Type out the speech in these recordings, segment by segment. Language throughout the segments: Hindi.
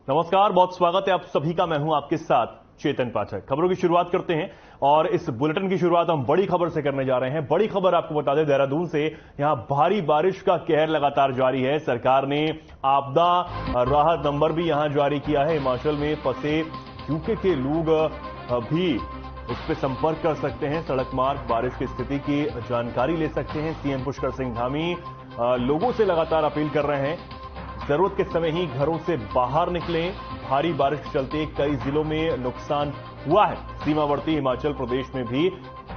नमस्कार, बहुत स्वागत है आप सभी का। मैं हूं आपके साथ चेतन पाठक। खबरों की शुरुआत करते हैं और इस बुलेटिन की शुरुआत हम बड़ी खबर से करने जा रहे हैं। बड़ी खबर आपको बता दें, देहरादून से। यहां भारी बारिश का कहर लगातार जारी है। सरकार ने आपदा राहत नंबर भी यहां जारी किया है। हिमाचल में फंसे यूके के लोग भी उस पर संपर्क कर सकते हैं। सड़क मार्ग बारिश की स्थिति की जानकारी ले सकते हैं। सीएम पुष्कर सिंह धामी लोगों से लगातार अपील कर रहे हैं, जरूरत के समय ही घरों से बाहर निकलें। भारी बारिश के चलते कई जिलों में नुकसान हुआ है। सीमावर्ती हिमाचल प्रदेश में भी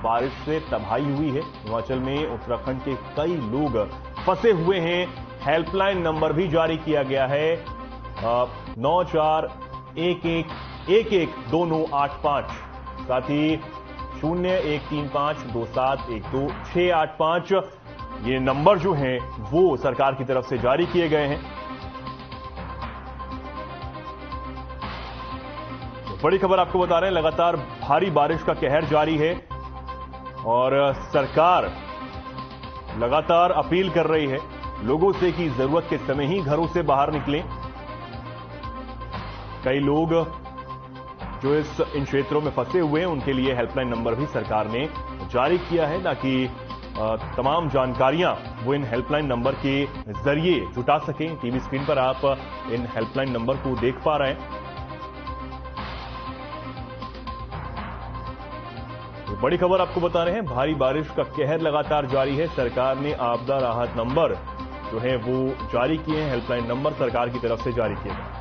बारिश से तबाही हुई है। हिमाचल में उत्तराखंड के कई लोग फंसे हुए हैं। हेल्पलाइन नंबर भी जारी किया गया है, 9411112985, साथ ही 013527122685। ये नंबर जो हैं वो सरकार की तरफ से जारी किए गए हैं। बड़ी खबर आपको बता रहे हैं, लगातार भारी बारिश का कहर जारी है और सरकार लगातार अपील कर रही है लोगों से कि जरूरत के समय ही घरों से बाहर निकलें। कई लोग जो इन क्षेत्रों में फंसे हुए हैं उनके लिए हेल्पलाइन नंबर भी सरकार ने जारी किया है, ताकि तमाम जानकारियां वो इन हेल्पलाइन नंबर के जरिए जुटा सकें। टीवी स्क्रीन पर आप इन हेल्पलाइन नंबर को देख पा रहे हैं। बड़ी खबर आपको बता रहे हैं, भारी बारिश का कहर लगातार जारी है। सरकार ने आपदा राहत नंबर जो है वो जारी किए हैं। हेल्पलाइन नंबर सरकार की तरफ से जारी किए गए।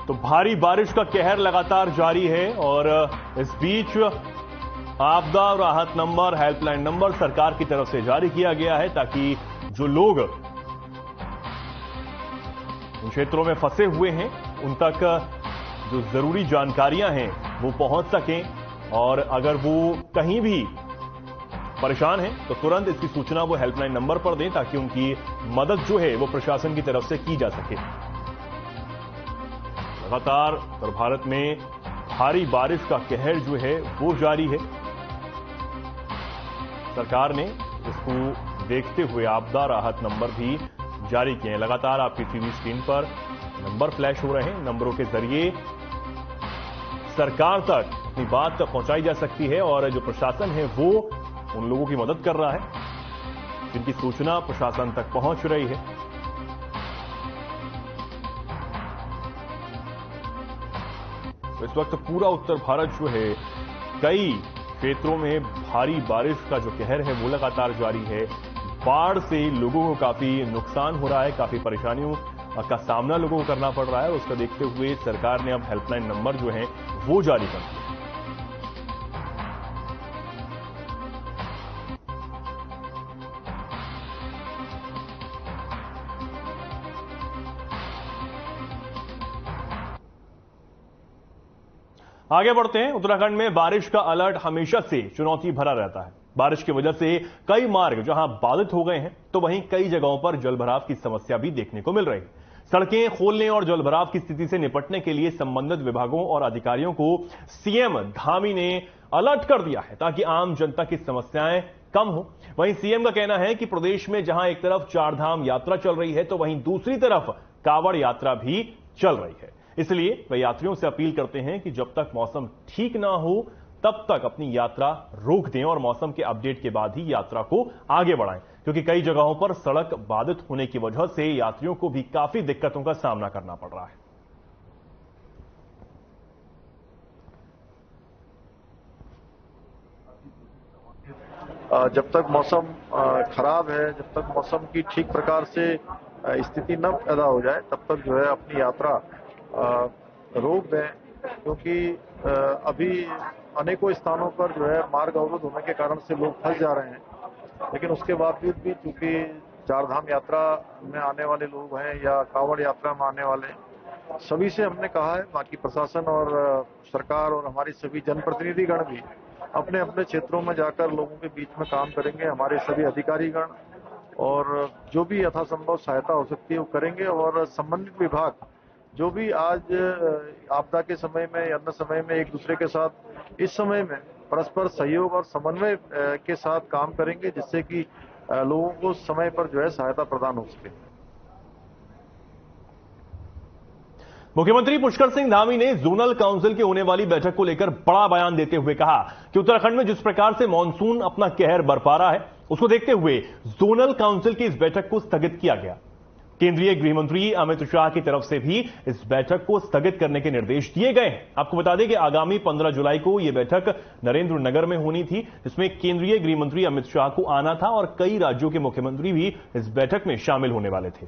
तो भारी बारिश का कहर लगातार जारी है और इस बीच आपदा राहत नंबर, हेल्पलाइन नंबर सरकार की तरफ से जारी किया गया है, ताकि जो लोग इन क्षेत्रों में फंसे हुए हैं उन तक जो जरूरी जानकारियां हैं वो पहुंच सकें, और अगर वो कहीं भी परेशान हैं तो तुरंत इसकी सूचना वो हेल्पलाइन नंबर पर दें, ताकि उनकी मदद जो है वो प्रशासन की तरफ से की जा सके। लगातार उत्तर भारत में भारी बारिश का कहर जो है वो जारी है। सरकार ने इसको देखते हुए आपदा राहत नंबर भी जारी किए हैं। लगातार आपकी टीवी स्क्रीन पर नंबर फ्लैश हो रहे हैं। नंबरों के जरिए सरकार तक अपनी बात पहुंचाई जा सकती है और जो प्रशासन है वो उन लोगों की मदद कर रहा है जिनकी सूचना प्रशासन तक पहुंच रही है। इस वक्त पूरा उत्तर भारत जो है कई क्षेत्रों में भारी बारिश का जो कहर है वो लगातार जारी है। बाढ़ से लोगों को काफी नुकसान हो रहा है, काफी परेशानियों का सामना लोगों को करना पड़ रहा है। उसका देखते हुए सरकार ने अब हेल्पलाइन नंबर जो है वो जारी कर दिया। आगे बढ़ते हैं। उत्तराखंड में बारिश का अलर्ट हमेशा से चुनौती भरा रहता है। बारिश की वजह से कई मार्ग जहां बाधित हो गए हैं, तो वहीं कई जगहों पर जलभराव की समस्या भी देखने को मिल रही है। सड़कें खोलने और जलभराव की स्थिति से निपटने के लिए संबंधित विभागों और अधिकारियों को सीएम धामी ने अलर्ट कर दिया है, ताकि आम जनता की समस्याएं कम हो। वहीं सीएम का कहना है कि प्रदेश में जहां एक तरफ चारधाम यात्रा चल रही है, तो वहीं दूसरी तरफ कांवड़ यात्रा भी चल रही है। इसलिए वे यात्रियों से अपील करते हैं कि जब तक मौसम ठीक ना हो तब तक अपनी यात्रा रोक दें और मौसम के अपडेट के बाद ही यात्रा को आगे बढ़ाएं, क्योंकि कई जगहों पर सड़क बाधित होने की वजह से यात्रियों को भी काफी दिक्कतों का सामना करना पड़ रहा है। जब तक मौसम खराब है, जब तक मौसम की ठीक प्रकार से स्थिति न पैदा हो जाए, तब तक जो है अपनी यात्रा रोक दें, क्योंकि अभी अनेकों स्थानों पर जो है मार्ग अवरुद्ध होने के कारण से लोग फंस जा रहे हैं। लेकिन उसके बावजूद भी चूंकि चारधाम यात्रा में आने वाले लोग हैं या कांवड़ यात्रा में आने वाले हैं, सभी से हमने कहा है, बाकी प्रशासन और सरकार और हमारी सभी जनप्रतिनिधिगण भी, अपने अपने क्षेत्रों में जाकर लोगों के बीच में काम करेंगे। हमारे सभी अधिकारीगण और जो भी यथासंभव सहायता हो सकती है वो करेंगे, और संबंधित विभाग जो भी आज आपदा के समय में या अन्य समय में एक दूसरे के साथ इस समय में परस्पर सहयोग और समन्वय के साथ काम करेंगे, जिससे कि लोगों को समय पर जो है सहायता प्रदान हो सके। मुख्यमंत्री पुष्कर सिंह धामी ने जोनल काउंसिल की होने वाली बैठक को लेकर बड़ा बयान देते हुए कहा कि उत्तराखंड में जिस प्रकार से मानसून अपना कहर बरपा रहा है, उसको देखते हुए जोनल काउंसिल की इस बैठक को स्थगित किया गया। केंद्रीय गृह मंत्री अमित शाह की तरफ से भी इस बैठक को स्थगित करने के निर्देश दिए गए हैं। आपको बता दें कि आगामी 15 जुलाई को यह बैठक नरेंद्र नगर में होनी थी, जिसमें केंद्रीय गृह मंत्री अमित शाह को आना था और कई राज्यों के मुख्यमंत्री भी इस बैठक में शामिल होने वाले थे।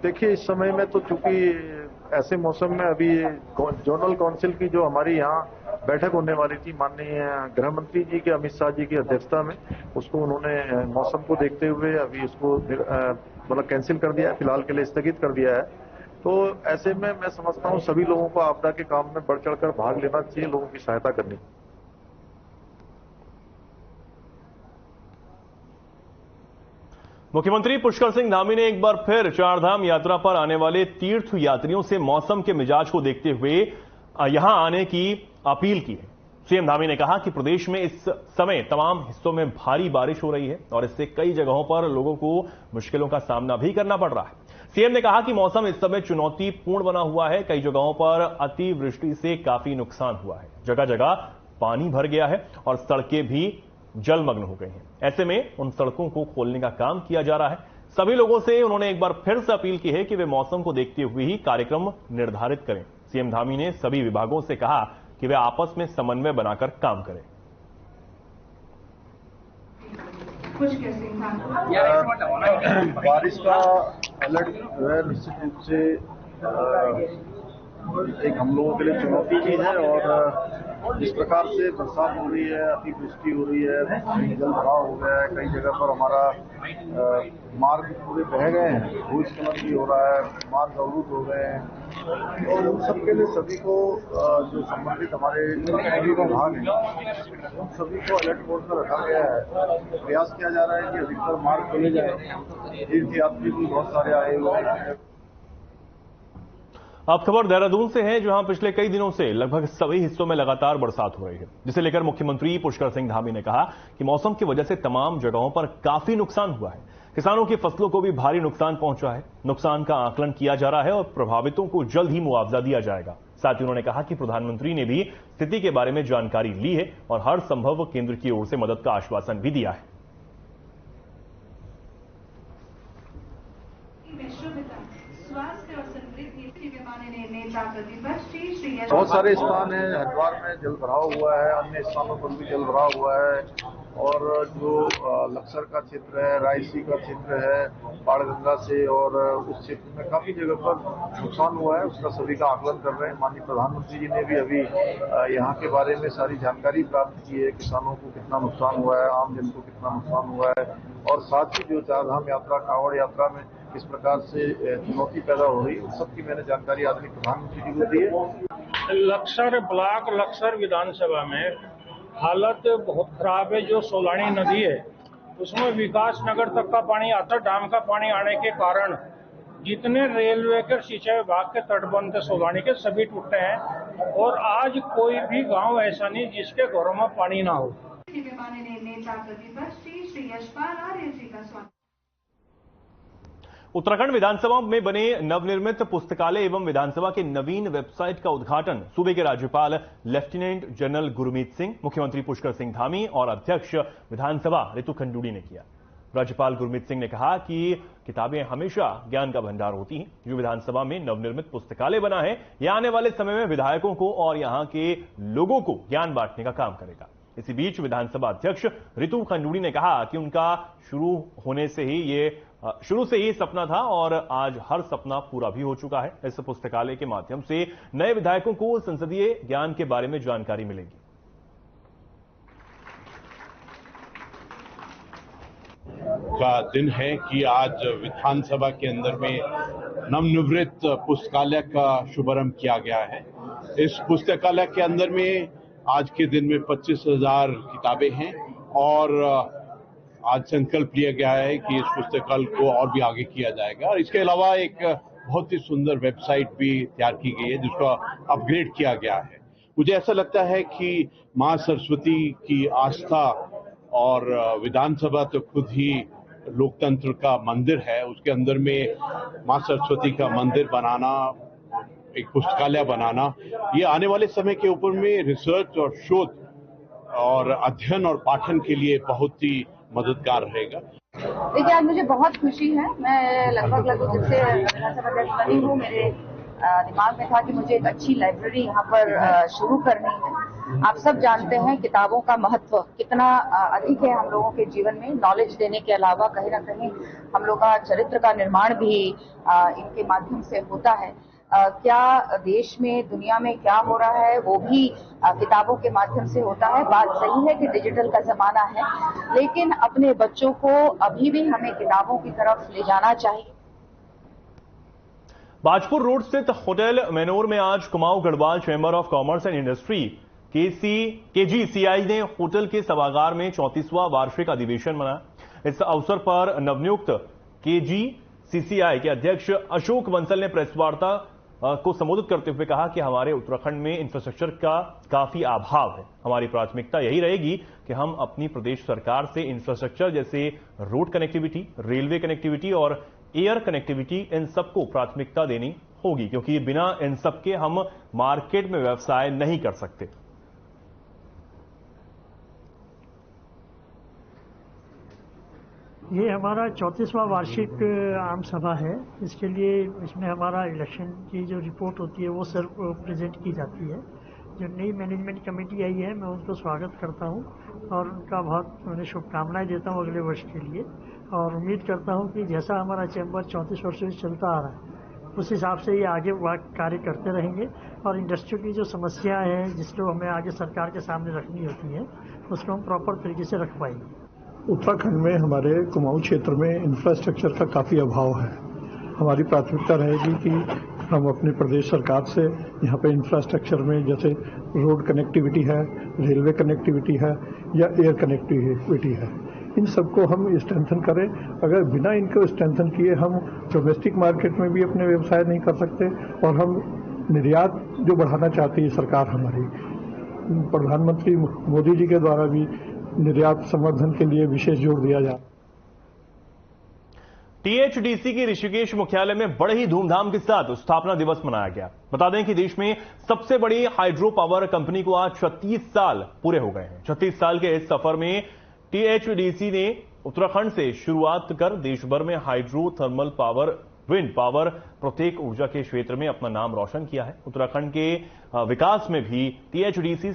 देखिए, इस समय में तो चूंकि ऐसे मौसम में अभी जोनल काउंसिल की जो हमारी यहाँ बैठक होने वाली थी माननीय गृह मंत्री जी के अमित शाह जी की अध्यक्षता में, उसको उन्होंने मौसम को देखते हुए अभी उसको मतलब कैंसिल कर दिया है, फिलहाल के लिए स्थगित कर दिया है। तो ऐसे में मैं समझता हूँ सभी लोगों को आपदा के काम में बढ़ चढ़कर भाग लेना चाहिए, लोगों की सहायता करनी। मुख्यमंत्री पुष्कर सिंह धामी ने एक बार फिर चारधाम यात्रा पर आने वाले तीर्थ यात्रियों से मौसम के मिजाज को देखते हुए यहां आने की अपील की है। सीएम धामी ने कहा कि प्रदेश में इस समय तमाम हिस्सों में भारी बारिश हो रही है और इससे कई जगहों पर लोगों को मुश्किलों का सामना भी करना पड़ रहा है। सीएम ने कहा कि मौसम इस समय चुनौतीपूर्ण बना हुआ है। कई जगहों पर अतिवृष्टि से काफी नुकसान हुआ है, जगह जगह पानी भर गया है और सड़कें भी जलमग्न हो गई हैं। ऐसे में उन सड़कों को खोलने का काम किया जा रहा है। सभी लोगों से उन्होंने एक बार फिर से अपील की है कि वे मौसम को देखते हुए ही कार्यक्रम निर्धारित करें। सीएम धामी ने सभी विभागों से कहा कि वे आपस में समन्वय बनाकर काम करें। बारिश का अलर्ट जो है निश्चित रूप से एक हम लोगों के लिए चुनौती की है, और जिस प्रकार से बरसात हो रही है, अतिवृष्टि हो रही है, जल भराव हो गया है, कई जगह पर हमारा मार्ग पूरे बह गए हैं, भूस्खलन भी हो रहा है, मार्ग अवरुद्ध हो गए हैं। और उन सबके लिए सभी को जो संबंधित हमारे सभी विभाग हैं, उन सभी को अलर्ट मोड पर रखा गया है। प्रयास किया जा रहा है कि अधिकतर मार्ग खोले जाए। तीर्थ यात्री भी बहुत सारे आए हुए हैं। अब खबर देहरादून से है, जहां पिछले कई दिनों से लगभग सभी हिस्सों में लगातार बरसात हो रही है, जिसे लेकर मुख्यमंत्री पुष्कर सिंह धामी ने कहा कि मौसम की वजह से तमाम जगहों पर काफी नुकसान हुआ है। किसानों की फसलों को भी भारी नुकसान पहुंचा है। नुकसान का आकलन किया जा रहा है और प्रभावितों को जल्द ही मुआवजा दिया जाएगा। साथ ही उन्होंने कहा कि प्रधानमंत्री ने भी स्थिति के बारे में जानकारी ली है और हर संभव केंद्र की ओर से मदद का आश्वासन भी दिया है। बहुत सारे स्थान हैं, हरिद्वार में जल भराव हुआ है, अन्य स्थानों पर भी जल भराव हुआ है, और जो लक्सर का क्षेत्र है, रायसी का क्षेत्र है, बाणगंगा से, और उस क्षेत्र में काफी जगह पर नुकसान हुआ है। उसका सभी का आकलन कर रहे हैं। माननीय प्रधानमंत्री जी ने भी अभी यहाँ के बारे में सारी जानकारी प्राप्त की है, किसानों को कितना नुकसान हुआ है, आम जन को कितना नुकसान हुआ है, और साथ ही जो चारधाम यात्रा, कांवड़ यात्रा में किस प्रकार से चुनौती पैदा हो रही है, उन सबकी मैंने जानकारी आदरणीय प्रधानमंत्री जी को दी है। लक्सर ब्लॉक, लक्सर विधानसभा में हालत बहुत खराब है। जो सोलानी नदी है उसमें विकास नगर तक का पानी आता, डैम का पानी आने के कारण जितने रेलवे के सिंचाई विभाग के तटबंध थे सोलानी के, सभी टूटे हैं, और आज कोई भी गांव ऐसा नहीं जिसके घरों में पानी ना हो। उत्तराखंड विधानसभा में बने नवनिर्मित पुस्तकालय एवं विधानसभा के नवीन वेबसाइट का उद्घाटन सूबे के राज्यपाल लेफ्टिनेंट जनरल गुरमीत सिंह, मुख्यमंत्री पुष्कर सिंह धामी और अध्यक्ष विधानसभा रितु खंडूड़ी ने किया। राज्यपाल गुरमीत सिंह ने कहा कि किताबें हमेशा ज्ञान का भंडार होती हैं। जो विधानसभा में नवनिर्मित पुस्तकालय बना है, यह आने वाले समय में विधायकों को और यहां के लोगों को ज्ञान बांटने का काम करेगा। इसी बीच विधानसभा अध्यक्ष रितु खंडूड़ी ने कहा कि उनका शुरू से ही सपना था और आज हर सपना पूरा भी हो चुका है। इस पुस्तकालय के माध्यम से नए विधायकों को संसदीय ज्ञान के बारे में जानकारी मिलेगी। का दिन है कि आज विधानसभा के अंदर में नवनिर्मित पुस्तकालय का शुभारंभ किया गया है। इस पुस्तकालय के अंदर में आज के दिन में 25,000 किताबें हैं और आज संकल्प लिया गया है कि इस पुस्तकालय को और भी आगे किया जाएगा। और इसके अलावा एक बहुत ही सुंदर वेबसाइट भी तैयार की गई है जिसको अपग्रेड किया गया है। मुझे ऐसा लगता है कि मां सरस्वती की आस्था और विधानसभा तो खुद ही लोकतंत्र का मंदिर है, उसके अंदर में मां सरस्वती का मंदिर बनाना, एक पुस्तकालय बनाना, ये आने वाले समय के ऊपर में रिसर्च और शोध और अध्ययन और पाठन के लिए बहुत ही मददगार रहेगा। देखिए, आज मुझे बहुत खुशी है। मैं लगभग जब से विधानसभा अध्यक्ष बनी हूँ, मेरे दिमाग में था कि मुझे एक अच्छी लाइब्रेरी यहाँ पर शुरू करनी है। आप सब जानते हैं किताबों का महत्व कितना अधिक है हम लोगों के जीवन में। नॉलेज देने के अलावा कहीं ना कहीं हम लोग का चरित्र का निर्माण भी इनके माध्यम से होता है। क्या देश में, दुनिया में क्या हो रहा है वो भी किताबों के माध्यम से होता है। बात सही है कि डिजिटल का जमाना है, लेकिन अपने बच्चों को अभी भी हमें किताबों की तरफ ले जाना चाहिए। बाजपुर रोड स्थित होटल मैनोर में आज Kumaon Garhwal chamber of commerce and industry KGCI ने होटल के सभागार में 34वां वार्षिक अधिवेशन मनाया। इस अवसर पर नवनियुक्त KGCCI के अध्यक्ष अशोक बंसल ने प्रेस वार्ता को संबोधित करते हुए कहा कि हमारे उत्तराखंड में इंफ्रास्ट्रक्चर का काफी अभाव है। हमारी प्राथमिकता यही रहेगी कि हम अपनी प्रदेश सरकार से इंफ्रास्ट्रक्चर जैसे रोड कनेक्टिविटी, रेलवे कनेक्टिविटी और एयर कनेक्टिविटी, इन सबको प्राथमिकता देनी होगी, क्योंकि बिना इन सबके हम मार्केट में व्यवसाय नहीं कर सकते। ये हमारा 34वां वार्षिक आम सभा है। इसके लिए इसमें हमारा इलेक्शन की जो रिपोर्ट होती है वो सर प्रेजेंट की जाती है। जो नई मैनेजमेंट कमेटी आई है, मैं उनको स्वागत करता हूँ और उनका बहुत उन्हें शुभकामनाएं देता हूँ अगले वर्ष के लिए। और उम्मीद करता हूँ कि जैसा हमारा चैम्बर 34 वर्षों से चलता आ रहा है, उस हिसाब से ये आगे कार्य करते रहेंगे और इंडस्ट्री की जो समस्याएँ हैं जिसको हमें आगे सरकार के सामने रखनी होती हैं, उसको हम प्रॉपर तरीके से रख पाएंगे। उत्तराखंड में हमारे कुमाऊं क्षेत्र में इंफ्रास्ट्रक्चर का काफ़ी अभाव है। हमारी प्राथमिकता रहेगी कि हम अपने प्रदेश सरकार से यहाँ पे इंफ्रास्ट्रक्चर में जैसे रोड कनेक्टिविटी है, रेलवे कनेक्टिविटी है या एयर कनेक्टिविटी है, इन सबको हम स्ट्रेंथन करें। अगर बिना इनको स्ट्रेंथन किए हम डोमेस्टिक मार्केट में भी अपने व्यवसाय नहीं कर सकते और हम निर्यात जो बढ़ाना चाहती है सरकार हमारी, प्रधानमंत्री मोदी जी के द्वारा भी निर्यात संवर्धन के लिए विशेष जोर दिया जा। THDC की ऋषिकेश मुख्यालय में बड़े ही धूमधाम के साथ स्थापना दिवस मनाया गया। बता दें कि देश में सबसे बड़ी हाइड्रो पावर कंपनी को आज 36 साल पूरे हो गए हैं। 36 साल के इस सफर में THDC ने उत्तराखंड से शुरुआत कर देश भर में hydro thermal power, wind power, प्रत्येक ऊर्जा के क्षेत्र में अपना नाम रोशन किया है। उत्तराखंड के विकास में भी THDC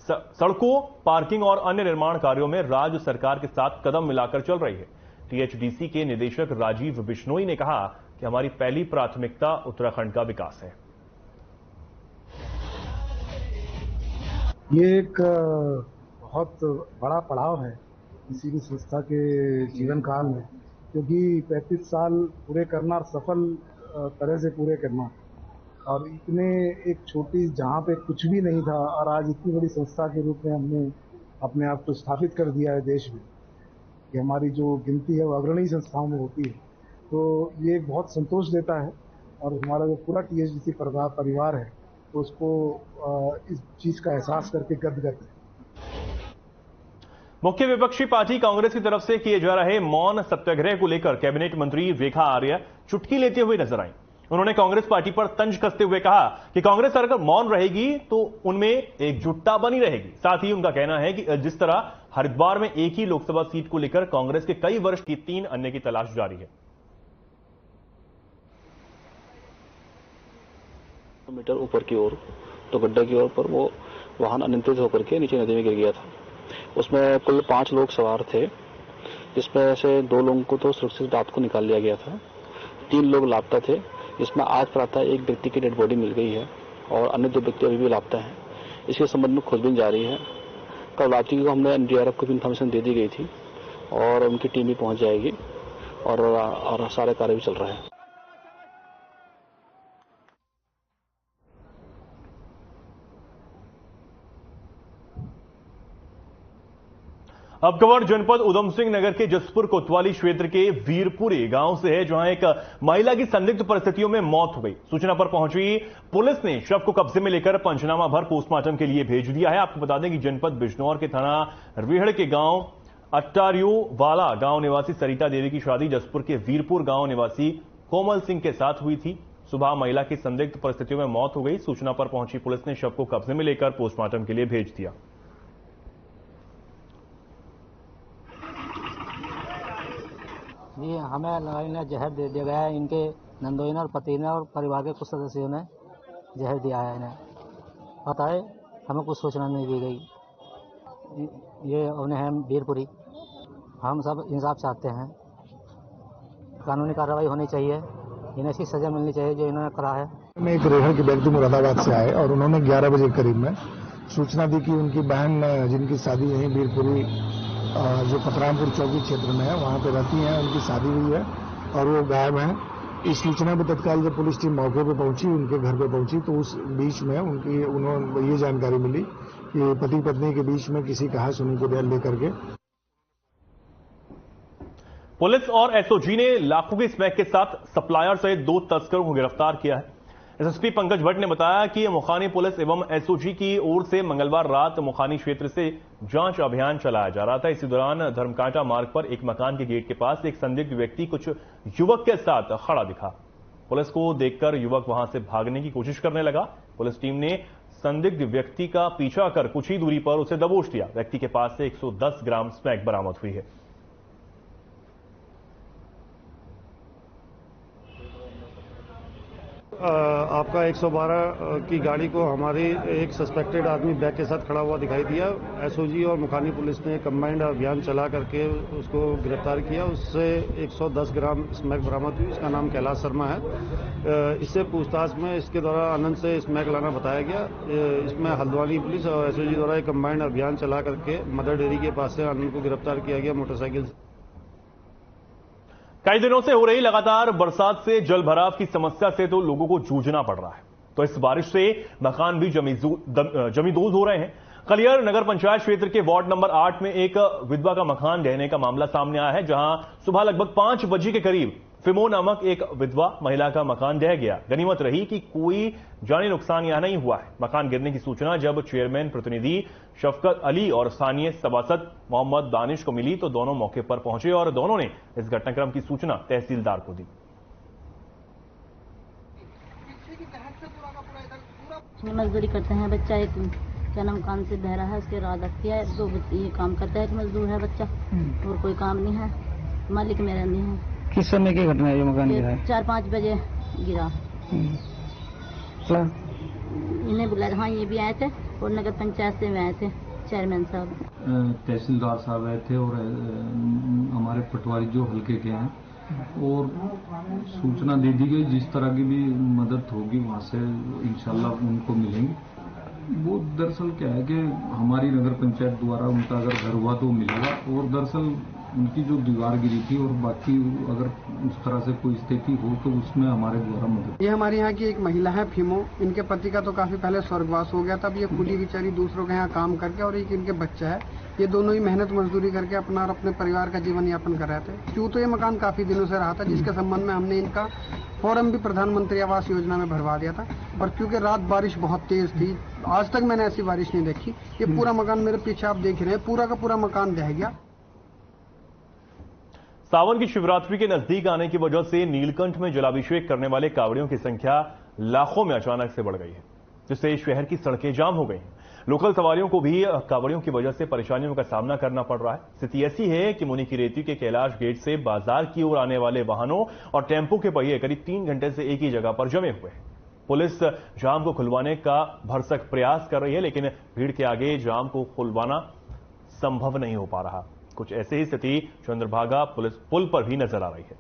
सड़कों, पार्किंग और अन्य निर्माण कार्यों में राज्य सरकार के साथ कदम मिलाकर चल रही है। THDC के निदेशक राजीव बिश्नोई ने कहा कि हमारी पहली प्राथमिकता उत्तराखंड का विकास है। ये एक बहुत बड़ा पड़ाव है किसी भी संस्था के जीवन काल में, क्योंकि 35 साल पूरे करना और सफल तरह से पूरे करना, और इतने एक छोटी जहाँ पे कुछ भी नहीं था और आज इतनी बड़ी संस्था के रूप में हमने अपने आप को स्थापित कर दिया है देश में, कि हमारी जो गिनती है वो अग्रणी संस्थाओं में होती है। तो ये बहुत संतोष देता है और हमारा जो पूरा THDC परिवार है तो उसको इस चीज़ का एहसास करके गर्व करते हैं। मुख्य विपक्षी पार्टी कांग्रेस की तरफ से किए जा रहे मौन सत्याग्रह को लेकर कैबिनेट मंत्री रेखा आर्य चुटकी लेते हुए नजर आई। उन्होंने कांग्रेस पार्टी पर तंज कसते हुए कहा कि कांग्रेस अगर मौन रहेगी तो उनमें एकजुटता बनी रहेगी। साथ ही उनका कहना है कि जिस तरह हरिद्वार में एक ही लोकसभा सीट को लेकर कांग्रेस के कई वर्ष की 3 अन्य की तलाश जारी है। मीटर ऊपर की ओर तो गड्ढा की ओर पर वो वाहन अनियंत्रित होकर के नीचे नदी में गिर गया था। उसमें कुल 5 लोग सवार थे, जिसमें से 2 लोगों को तो सुरक्षित रात को निकाल लिया गया था। 3 लोग लापता थे, जिसमें आज प्रातः एक व्यक्ति की डेड बॉडी मिल गई है और अन्य 2 व्यक्ति अभी भी लापता हैं। इसके संबंध में खोजबीन जारी है। कल रात को हमने NDRF को भी इन्फॉर्मेशन दे दी गई थी और उनकी टीम भी पहुंच जाएगी और सारे कार्य भी चल रहे हैं। अब खबर जनपद उधम सिंह नगर के जसपुर कोतवाली क्षेत्र के वीरपुरी गांव से है, जहां एक महिला की संदिग्ध परिस्थितियों में मौत हो गई। सूचना पर पहुंची पुलिस ने शव को कब्जे में लेकर पंचनामा भर पोस्टमार्टम के लिए भेज दिया है। आपको बता दें कि जनपद बिजनौर के थाना रेहड़ के गांव अट्टारियो वाला गांव निवासी सरिता देवी की शादी जसपुर के वीरपुर गांव निवासी कोमल सिंह के साथ हुई थी। सुबह महिला की संदिग्ध परिस्थितियों में मौत हो गई। सूचना पर पहुंची पुलिस ने शव को कब्जे में लेकर पोस्टमार्टम के लिए भेज दिया। जी हमें लड़ाई ने जहर दे दिया गया है। इनके नंदोई ने और पति ने और परिवार के कुछ सदस्यों ने जहर दिया है इन्हें। पता है हमें कुछ सूचना नहीं दी गई। ये उन्हें है वीरपुरी। हम सब इंसाफ चाहते हैं, कानूनी कार्रवाई होनी चाहिए, इन्हें ऐसी सजा मिलनी चाहिए जो इन्होंने करा है। मैं एक रेहड़ के व्यक्ति मुरादाबाद से आए और उन्होंने 11 बजे करीब में सूचना दी कि उनकी बहन जिनकी शादी यहीं वीरपुरी जो पतरामपुर चौकी क्षेत्र में है वहां पे रहती हैं, उनकी शादी हुई है और वो गायब हैं। इस सूचना पर तत्काल जब पुलिस टीम मौके पे पहुंची, उनके घर पे पहुंची, तो उस बीच में उन्होंने ये जानकारी मिली कि पति पत्नी के बीच में किसी कहा सुनी को लेकर के पुलिस और एसओजी ने लाखों की स्मैक के साथ सप्लायर सहित 2 तस्करों को गिरफ्तार किया है। एसएसपी पंकज भट्ट ने बताया कि मुखानी पुलिस एवं एसओजी की ओर से मंगलवार रात मुखानी क्षेत्र से जांच अभियान चलाया जा रहा था। इसी दौरान धर्मकांटा मार्ग पर एक मकान के गेट के पास एक संदिग्ध व्यक्ति कुछ युवक के साथ खड़ा दिखा। पुलिस को देखकर युवक वहां से भागने की कोशिश करने लगा। पुलिस टीम ने संदिग्ध व्यक्ति का पीछा कर कुछ ही दूरी पर उसे दबोच लिया। व्यक्ति के पास से 110 ग्राम स्मैक बरामद हुई है। आपका 112 की गाड़ी को हमारी एक सस्पेक्टेड आदमी बैग के साथ खड़ा हुआ दिखाई दिया। एसओजी और मुखानी पुलिस ने कंबाइंड अभियान चला करके उसको गिरफ्तार किया। उससे 110 ग्राम स्मैक बरामद हुई। इसका नाम कैलाश शर्मा है। इससे पूछताछ में इसके द्वारा आनंद से स्मैक लाना बताया गया। इसमें हल्द्वानी पुलिस और एसओजी द्वारा एक कंबाइंड अभियान चला करके मदर डेयरी के पास से आनंद को गिरफ्तार किया गया मोटरसाइकिल से। कई दिनों से हो रही लगातार बरसात से जल भराव की समस्या से तो लोगों को जूझना पड़ रहा है, तो इस बारिश से मकान भी जमींदोज हो रहे हैं। कलियर नगर पंचायत क्षेत्र के वार्ड नंबर 8 में एक विधवा का मकान ढहने का मामला सामने आया है, जहां सुबह लगभग 5 बजे के करीब फिमो नामक एक विधवा महिला का मकान ढह गया। गनीमत रही कि कोई जानी नुकसान यहां नहीं हुआ है। मकान गिरने की सूचना जब चेयरमैन प्रतिनिधि शफकत अली और स्थानीय सभासद मोहम्मद दानिश को मिली तो दोनों मौके पर पहुंचे और दोनों ने इस घटनाक्रम की सूचना तहसीलदार को दी। मजदूरी करते हैं, बच्चा एक क्या नाम कान से बह रहा है, उसके राजक है, 2 ये काम करता है, मजदूर है बच्चा और कोई काम नहीं है, मालिक मेरा नहीं है। किस समय की घटना है? ये मकान गिरा है 4-5 बजे गिरा। इन्हें बुलाया, हाँ ये भी आए थे और नगर पंचायत से आए थे चेयरमैन साहब, तहसीलदार साहब आए थे और हमारे पटवारी जो हल्के के हैं, और सूचना दे दी गई जिस तरह की भी मदद होगी वहां से इंशाल्लाह उनको मिलेंगे। वो दरअसल क्या है कि हमारी नगर पंचायत द्वारा उनका अगर घर हुआ तो मिलेगा, और दरअसल उनकी जो दीवार गिरी थी और बाकी अगर उस तरह से कोई स्थिति हो तो उसमें हमारे द्वारा मदद। ये हमारे यहाँ की एक महिला है फिमो। इनके पति का तो काफी पहले स्वर्गवास हो गया था। अब ये खुली बेचारी दूसरों के यहाँ काम करके, और एक इनके बच्चा है, ये दोनों ही मेहनत मजदूरी करके अपना और अपने परिवार का जीवन यापन कर रहे थे। क्यों तो ये मकान काफी दिनों से रहा था, जिसके संबंध में हमने इनका फॉर्म भी प्रधानमंत्री आवास योजना में भरवा दिया था। और क्योंकि रात बारिश बहुत तेज थी, आज तक मैंने ऐसी बारिश नहीं देखी। ये पूरा मकान मेरे पीछे आप देख रहे हैं, पूरा का पूरा मकान ढह गया। सावन की शिवरात्रि के नजदीक आने की वजह से नीलकंठ में जलाभिषेक करने वाले कांवड़ियों की संख्या लाखों में अचानक से बढ़ गई है, जिससे शहर की सड़कें जाम हो गई हैं। लोकल सवारियों को भी कांवड़ियों की वजह से परेशानियों का सामना करना पड़ रहा है। स्थिति ऐसी है कि मुनि की रेती के कैलाश गेट से बाजार की ओर आने वाले वाहनों और टेम्पो के पहिए करीब 3 घंटे से एक ही जगह पर जमे हुए हैं। पुलिस जाम को खुलवाने का भरसक प्रयास कर रही है, लेकिन भीड़ के आगे जाम को खुलवाना संभव नहीं हो पा रहा। कुछ ऐसे ही स्थिति चंद्रभागा पुलिस पुल पर भी नजर आ रही है।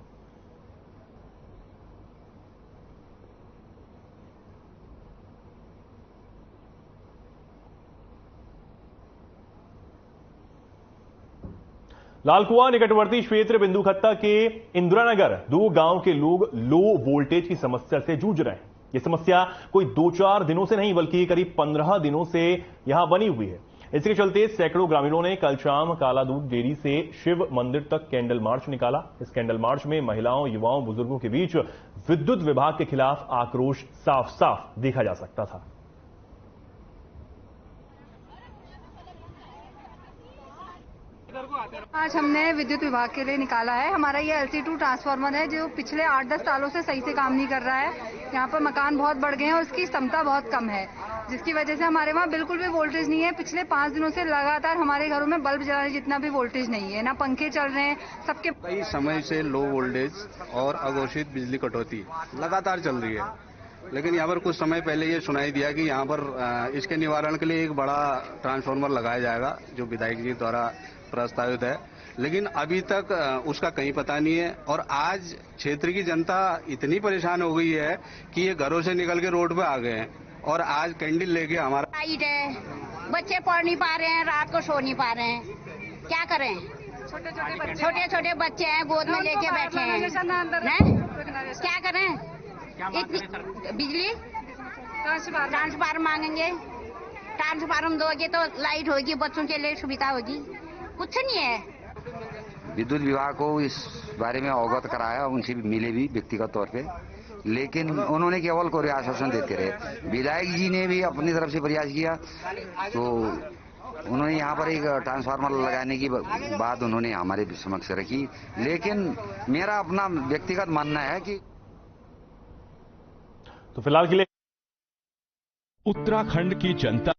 लालकुआं निकटवर्ती क्षेत्र बिंदुखत्ता के इंदिरानगर 2 गांव के लोग लो वोल्टेज की समस्या से जूझ रहे हैं। यह समस्या कोई 2-4 दिनों से नहीं बल्कि करीब 15 दिनों से यहां बनी हुई है। इसके चलते सैकड़ों ग्रामीणों ने कल शाम काला दूध डेयरी से शिव मंदिर तक कैंडल मार्च निकाला। इस कैंडल मार्च में महिलाओं, युवाओं, बुजुर्गों के बीच विद्युत विभाग के खिलाफ आक्रोश साफ साफ देखा जा सकता था। आज हमने विद्युत विभाग के लिए निकाला है। हमारा ये LC2 ट्रांसफार्मर है जो पिछले 8-10 सालों से सही से काम नहीं कर रहा है। यहाँ पर मकान बहुत बढ़ गए हैं और उसकी क्षमता बहुत कम है, जिसकी वजह से हमारे वहाँ बिल्कुल भी वोल्टेज नहीं है। पिछले 5 दिनों से लगातार हमारे घरों में बल्ब जलाने जितना भी वोल्टेज नहीं है, ना पंखे चल रहे हैं। सबके कई समय से लो वोल्टेज और अघोषित बिजली कटौती लगातार चल रही है, लेकिन यहाँ पर कुछ समय पहले ये सुनाई दिया कि यहाँ पर इसके निवारण के लिए एक बड़ा ट्रांसफार्मर लगाया जाएगा जो विधायक जी द्वारा प्रस्तावित है, लेकिन अभी तक उसका कहीं पता नहीं है। और आज क्षेत्र की जनता इतनी परेशान हो गई है कि ये घरों से निकल के रोड पे आ गए हैं और आज कैंडल लेके हमारा लाइट है, बच्चे पढ़ नहीं पा रहे हैं, रात को सो नहीं पा रहे हैं, क्या करें। छोटे छोटे बच्चे हैं, गोद में लेके बैठे हैं, क्या करें। बिजली ट्रांसफार्मर मांगेंगे, ट्रांसफार्मर दोगे तो लाइट होगी, बच्चों के लिए सुविधा होगी, कुछ नहीं है। विद्युत विभाग को इस बारे में अवगत कराया, उनसे भी मिले भी व्यक्तिगत तौर पे, लेकिन उन्होंने केवल कोई आश्वासन देते रहे। विधायक जी ने भी अपनी तरफ से प्रयास किया, तो उन्होंने यहाँ पर एक ट्रांसफार्मर लगाने की बात उन्होंने हमारे समक्ष रखी, लेकिन मेरा अपना व्यक्तिगत मानना है कि तो फिलहाल के लिए उत्तराखंड की जनता